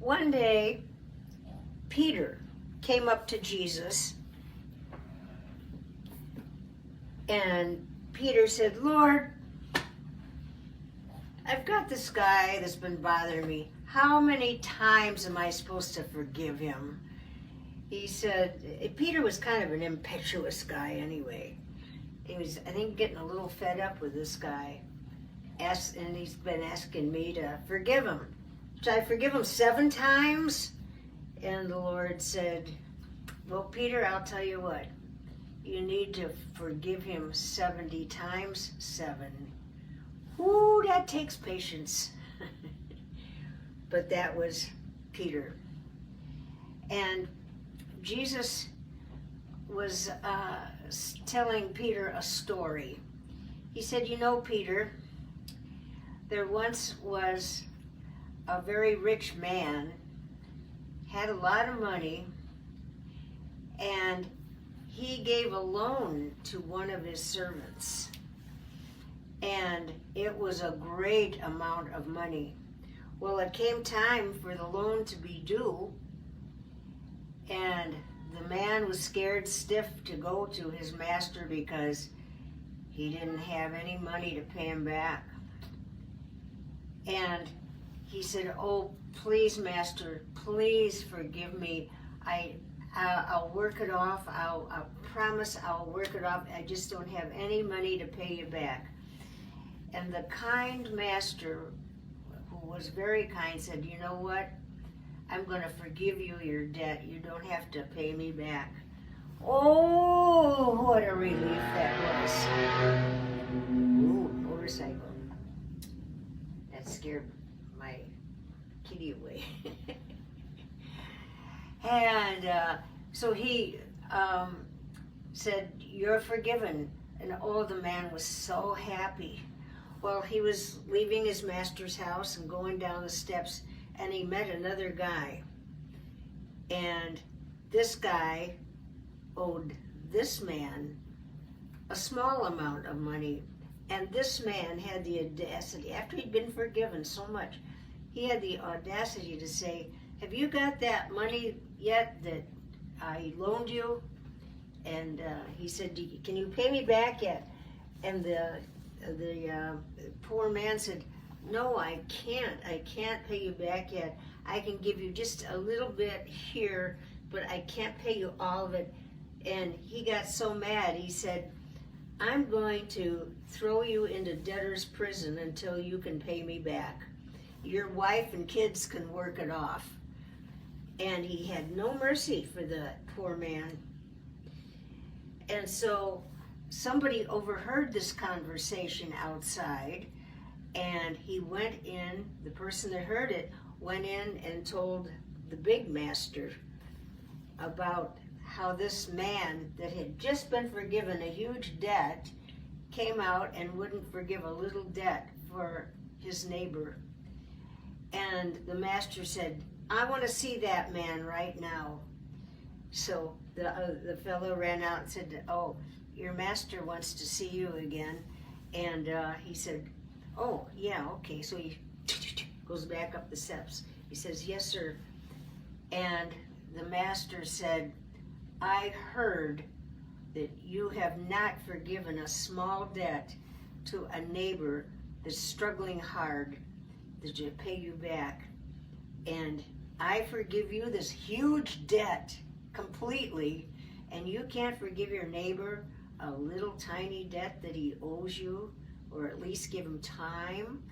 One day, Peter came up to Jesus, and Peter said, "Lord, I've got this guy that's been bothering me. How many times am I supposed to forgive him?" He said, Peter was kind of an impetuous guy anyway. He was, I think, getting a little fed up with this guy. And he's been asking me to forgive him. Should I forgive him 7 times? And the Lord said, "Well, Peter, I'll tell you what. You need to forgive him 70 times 7. Ooh, that takes patience." But that was Peter. And Jesus was telling Peter a story. He said, "You know, Peter, there once was a very rich man, had a lot of money, and he gave a loan to one of his servants. And it was a great amount of money. Well, it came time for the loan to be due, and the man was scared stiff to go to his master because he didn't have any money to pay him back. And he said, "Oh, please, master, please forgive me. I'll work it off. I promise I'll work it off. I just don't have any money to pay you back." And the kind master, who was very kind, said, "You know what? I'm going to forgive you your debt. You don't have to pay me back." Oh, what a relief that was. Ooh, motorcycle. That scared my kitty away. And so he said, "You're forgiven." And oh, the man was so happy. Well, he was leaving his master's house and going down the steps, and he met another guy. And this guy owed this man a small amount of money. And this man had the audacity, after he'd been forgiven so much, he had the audacity to say, "Have you got that money yet that I loaned you?" And he said, "Can you pay me back yet?" And the poor man said, "No, I can't. I can't pay you back yet. I can give you just a little bit here, but I can't pay you all of it." And he got so mad, he said, "I'm going to throw you into debtor's prison until you can pay me back. Your wife and kids can work it off." And he had no mercy for the poor man. And so somebody overheard this conversation outside, and he went in, the person that heard it, went in and told the big master about how this man that had just been forgiven a huge debt came out and wouldn't forgive a little debt for his neighbor. And the master said, "I want to see that man right now." So the fellow ran out and said, "Oh, your master wants to see you again." And he said, "Oh, yeah, okay." So he goes back up the steps. He says, "Yes, sir." And the master said, "I heard that you have not forgiven a small debt to a neighbor that's struggling hard to pay you back. And I forgive you this huge debt completely, and you can't forgive your neighbor a little tiny debt that he owes you, or at least give him time."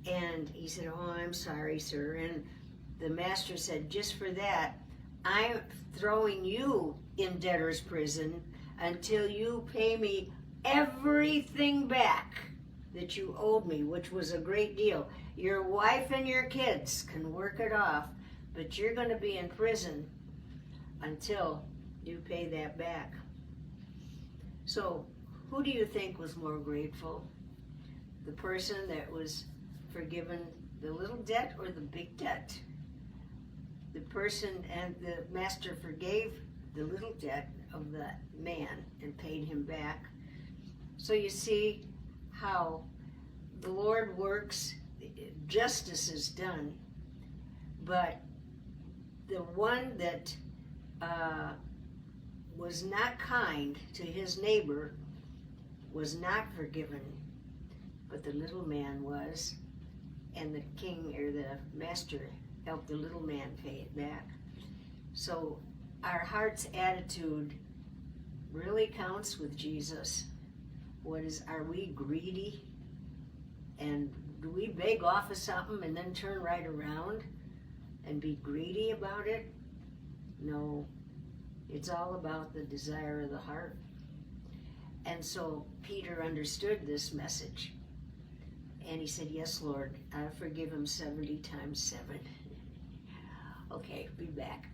And he said, "Oh, I'm sorry, sir." And the master said, "Just for that, I'm throwing you in debtor's prison until you pay me everything back that you owed me," which was a great deal. "Your wife and your kids can work it off, but you're going to be in prison until you pay that back." So who do you think was more grateful? The person that was forgiven the little debt or the big debt? The person, and the master forgave the little debt of the man and paid him back. So you see how the Lord works, justice is done, But the one that was not kind to his neighbor was not forgiven, but the little man was, and the king or the master helped the little man pay it back. So our heart's attitude really counts with Jesus. Are we greedy? And do we beg off of something and then turn right around and be greedy about it? No, it's all about the desire of the heart. And so Peter understood this message. And he said, yes, Lord, I forgive him 70 times 7. Okay, be back.